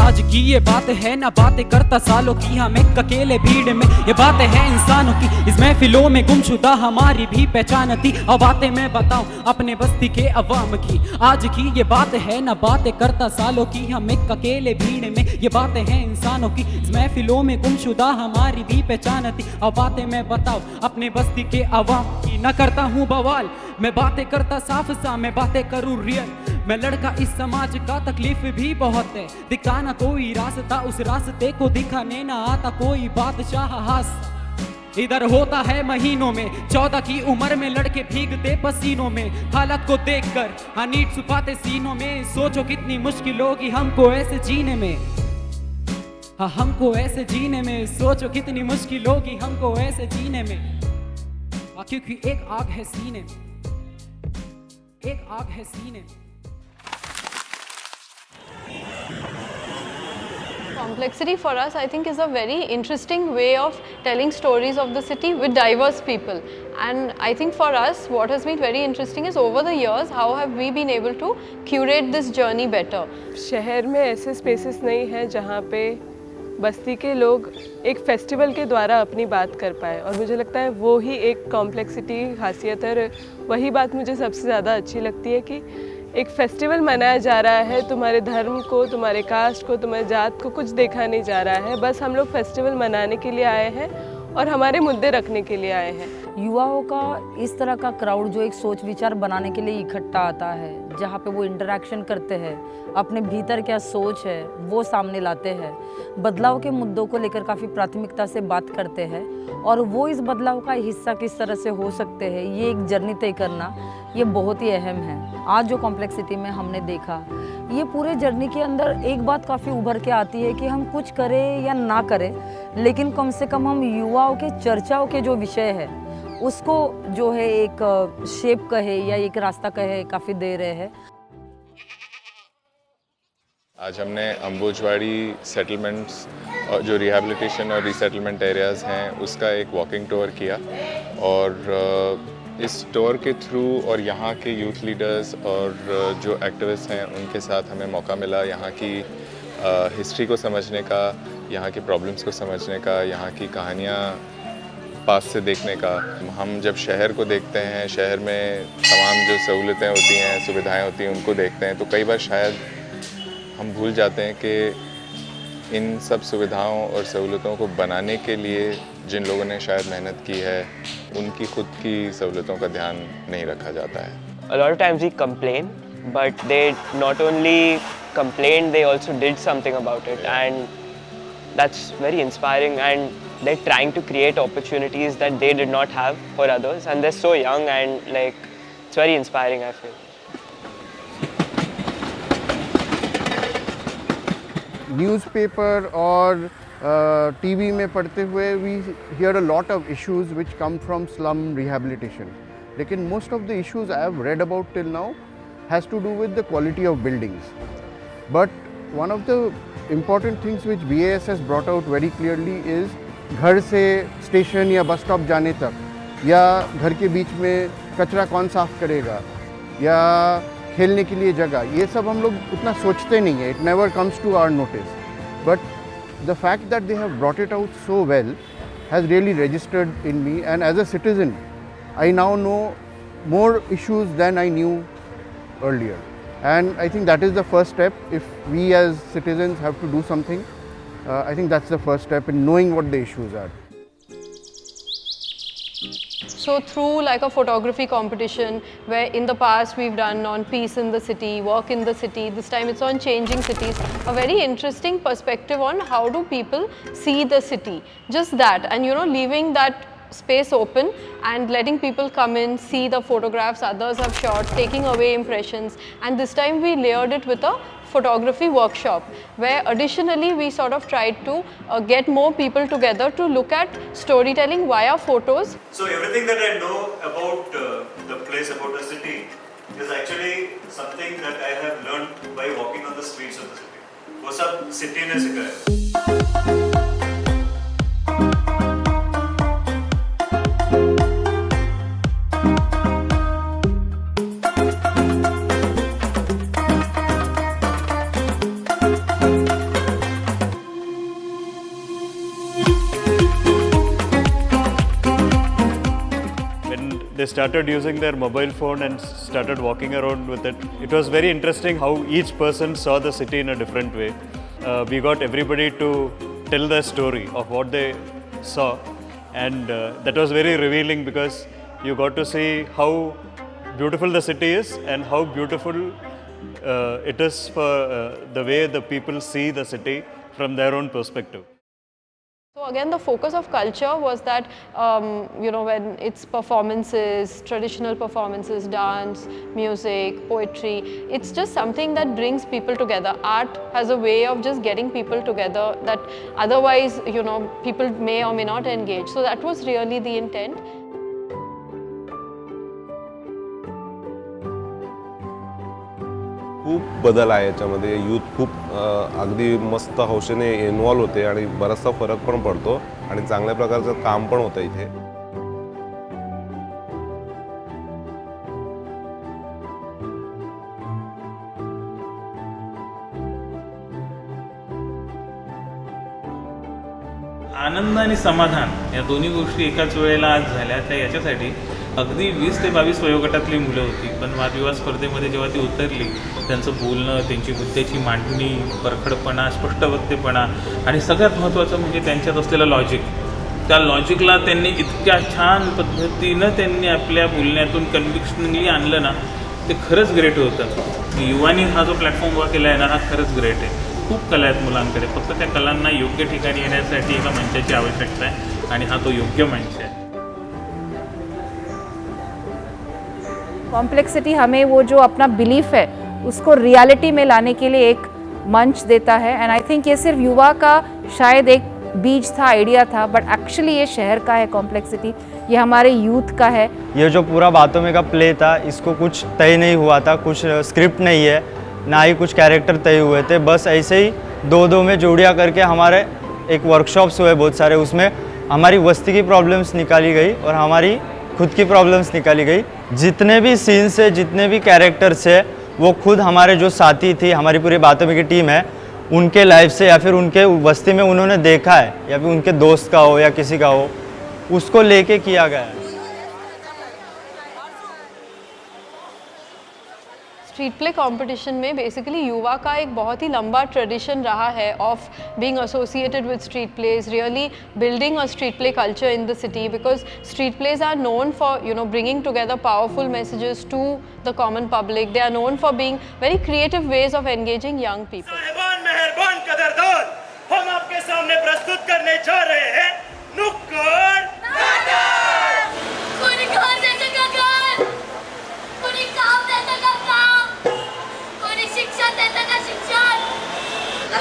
आज की ये बात है ना बातें करता सालों की, हम एक अकेले भीड़ में, ये बातें हैं इंसानों की, इस महफिलों में गुमशुदा हमारी भी पहचान थी। अब बातें मैं बताऊं अपने बस्ती के अवाम की, आज की ये बात है ना बातें करता सालों की, हम एक अकेले भीड़ में, ये बातें हैं इंसानों की, इस महफिलों में गुमशुदा हमारी भी पहचान थी। अब बातें मैं बताऊं अपने बस्ती के अवाम की, न करता हूँ बवाल, मैं बातें करता साफ सा, मैं बातें करूँ रियल। मैं लड़का इस समाज का, तकलीफ भी बहुत है, दिखाना कोई रास्ता, उस रास्ते को दिखाने ना आता कोई बादशाह हास। इधर होता है महीनों में 14 की उम्र में लड़के भीगते पसीनों में, हालत को देखकर नीट छुपाते सीनों में। सोचो कितनी मुश्किल होगी हमको ऐसे जीने में, हाँ हमको ऐसे जीने में, सोचो कितनी मुश्किल होगी हमको ऐसे जीने में। क्योंकि एक आग है सीने में, एक आग है सीने में। Complexity for us, I think, is a very interesting way of telling stories of the city with diverse people. And I think for us, what has been very interesting is over the years, how have we been able to curate this journey better. शहर में ऐसे spaces नहीं हैं जहाँ पे बस्ती के लोग एक फेस्टिवल के द्वारा अपनी बात कर पाए, और मुझे लगता है वो ही एक कॉम्प्लेक्सिटी खासियत है। वही बात मुझे सबसे ज़्यादा अच्छी लगती है कि एक फेस्टिवल मनाया जा रहा है, तुम्हारे धर्म को, तुम्हारे कास्ट को, तुम्हारे जात को कुछ देखा नहीं जा रहा है, बस हम लोग फेस्टिवल मनाने के लिए आए हैं और हमारे मुद्दे रखने के लिए आए हैं। युवाओं का इस तरह का क्राउड जो एक सोच विचार बनाने के लिए इकट्ठा आता है, जहाँ पे वो इंटरेक्शन करते हैं, अपने भीतर क्या सोच है वो सामने लाते हैं, बदलाव के मुद्दों को लेकर काफ़ी प्राथमिकता से बात करते हैं, और वो इस बदलाव का हिस्सा किस तरह से हो सकते हैं, ये एक जर्नी तय करना ये बहुत ही अहम है। आज जो कॉम्प्लेक्सिटी में हमने देखा, ये पूरे जर्नी के अंदर एक बात काफ़ी उभर के आती है कि हम कुछ करें या ना करें, लेकिन कम से कम हम युवाओं के चर्चाओं के जो विषय है उसको जो है एक शेप कहे या एक रास्ता कहे काफ़ी दे रहे हैं। आज हमने अम्बुजवाड़ी सेटलमेंट्स और जो रिहैबिलिटेशन और रीसेटलमेंट एरियाज़ हैं उसका एक वॉकिंग टूर किया, और इस टूर के थ्रू और यहाँ के यूथ लीडर्स और जो एक्टिविस्ट हैं उनके साथ हमें मौका मिला यहाँ की हिस्ट्री को समझने का, यहाँ की प्रॉब्लम्स को समझने का, यहाँ की कहानियाँ पास से देखने का। हम जब शहर को देखते हैं, शहर में तमाम जो सहूलतें होती हैं, सुविधाएं होती हैं, उनको देखते हैं, तो कई बार शायद हम भूल जाते हैं कि इन सब सुविधाओं और सहूलतों को बनाने के लिए जिन लोगों ने शायद मेहनत की है, उनकी खुद की सहूलतों का ध्यान नहीं रखा जाता है। A lot of times we complain, but they not only complained, they also did something about it, and that's very inspiring. And they're trying to create opportunities that they did not have for others, and they're so young, and like it's very inspiring, I feel. Newspaper और TV में पढ़ते हुए we hear a lot of issues which come from slum rehabilitation, लेकिन most of the issues I have read about till now has to do with the quality of buildings. But one of the important things which BAS has brought out very clearly is घर से station या bus stop जाने तक, या घर के बीच में कचरा कौन साफ़ करेगा, या खेलने के लिए जगह, ये सब हम लोग उतना सोचते नहीं है। It never comes to our notice, but the fact that they have brought it out so well has really registered in me, and as a citizen I now know more issues than I knew earlier, and I think that is the first step. If we as citizens have to do something, I think that's the first step in knowing what the issues are. So through like a photography competition where in the past we've done on peace in the city, work in the city, this time it's on changing cities, a very interesting perspective on how do people see the city, just that, and you know, leaving that space open and letting people come in, see the photographs others have shot, taking away impressions, and this time we layered it with a photography workshop where additionally we sort of tried to get more people together to look at storytelling via photos. So everything that I know about the place, about the city, is actually something that I have learned by walking on the streets of the city. वो सब city ने सिखाया। started using their mobile phone and started walking around with it. It was very interesting how each person saw the city in a different way. We got everybody to tell their story of what they saw, and that was very revealing because you got to see how beautiful the city is and how beautiful it is for the way the people see the city from their own perspective. So again, the focus of culture was that, when it's performances, traditional performances, dance, music, poetry, it's just something that brings people together. Art has a way of just getting people together that otherwise, people may or may not engage. So that was really the intent. खूप बदल आहे याच्यामध्ये. Youth खूप अगदी मस्त हौशेने involve होते आणि बराचसा फरक पण पडतो आणि चांगल्या प्रकारचं काम पण होतं इथे. आनंद आणि समाधान या दोन्ही गोष्टी एकाच वेळेला आज झाल्या. त्या याच्यासाठी अगदी 20 ते 22 वयोगटातली मुलं होती, पण वादविवाद स्पर्धेमध्ये जेव्हा ती उतरली, त्यांचं बोलणं, त्यांची मुद्द्याची मांडणी, परखडपणा, स्पष्टवक्तेपणा आणि सगळ्यात महत्त्वाचं म्हणजे त्यांच्यात असलेलं लॉजिक. त्या लॉजिकला त्यांनी इतक्या छान पद्धतीनं त्यांनी आपल्या बोलण्यातून कन्व्हिक्शनली आणलं ना, ते खरंच ग्रेट होतं. युवानी हा जो प्लॅटफॉर्म उभा केला आहे ना, हा खरंच ग्रेट आहे. खूप कला आहेत मुलांकडे, फक्त त्या कलांना योग्य ठिकाणी येण्यासाठी एका मंचाची आवश्यकता आहे आणि हा तो योग्य मंच आहे. कॉम्प्लेक्सिटी हमें वो जो अपना बिलीफ है उसको रियलिटी में लाने के लिए एक मंच देता है. एंड आई थिंक ये सिर्फ युवा का शायद एक बीज था, आइडिया था, बट एक्चुअली ये शहर का है कॉम्प्लेक्सिटी, ये हमारे यूथ का है. ये जो पूरा बातों में का प्ले था, इसको कुछ तय नहीं हुआ था, कुछ स्क्रिप्ट नहीं है, ना ही कुछ कैरेक्टर तय हुए थे. बस ऐसे ही दो में जोड़ियाँ करके हमारे एक वर्कशॉप्स हुए बहुत सारे. उसमें हमारी बस्ती की प्रॉब्लम्स निकाली गई और हमारी खुद की प्रॉब्लम्स निकाली गई. जितने भी सीन्स है, जितने भी कैरेक्टर्स है, वो खुद हमारे जो साथी थी, हमारी पूरी बातों में की टीम है, उनके लाइफ से या फिर उनके बस्ती में उन्होंने देखा है या फिर उनके दोस्त का हो या किसी का हो, उसको लेके किया गया है. स्ट्रीट प्ले कंपटीशन में बेसिकली युवा का एक बहुत ही लंबा ट्रेडिशन रहा है of being associated with street plays, really building a street play culture in the city, because street plays are known for bringing together powerful messages to the common public. They are known for being very creative ways of engaging young people. साहिबान, मेहरबान, कदरदान, हम आपके सामने प्रस्तुत करने जा रहे हैं नुक्कड़ नाटक. कोणी घर देतं का घर, कोणी काम देतं का काम, कोणी शिक्षण देतं का शिक्षण.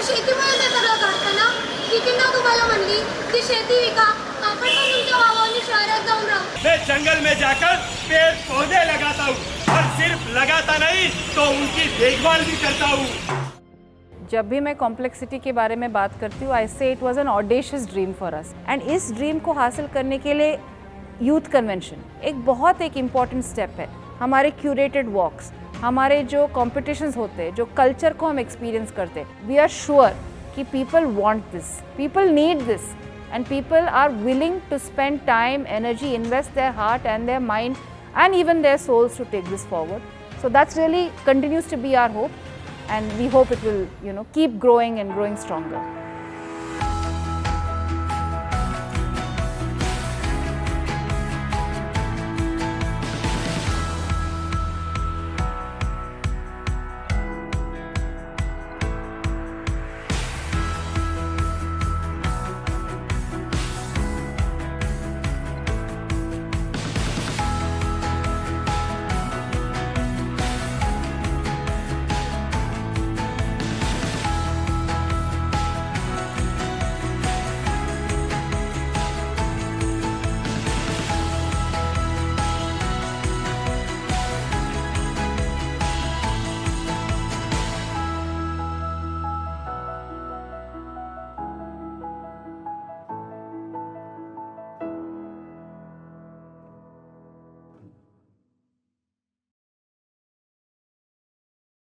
शेतीमुळे देतं का कारखाना. किती ना तुम्हाला म्हणली की शेती विका, आपण पण तुमच्या भावांनी शहरात जाऊन राहू. मैं जंगल में जाकर पेड़ पौधे लगाता हूँ और सिर्फ लगाता नहीं तो उनकी देखभाल भी करता हूँ. जब भी मैं कॉम्प्लेक्सिटी के बारे में बात करती हूँ, आई से it was an audacious dream for us. And इस ड्रीम को हासिल करने के लिए यूथ कन्वेंशन एक इम्पॉर्टेंट स्टेप है. हमारे क्यूरेटेड वॉक्स, हमारे जो कॉम्पिटिशन्स होते हैं, जो कल्चर को हम एक्सपीरियंस करते हैं, वी आर श्योर कि people want this, people need this, and people are willing to spend time, energy, invest their heart and their mind and even their souls to take this forward. So that's really continues to be our hope, and we hope it will keep growing and growing stronger.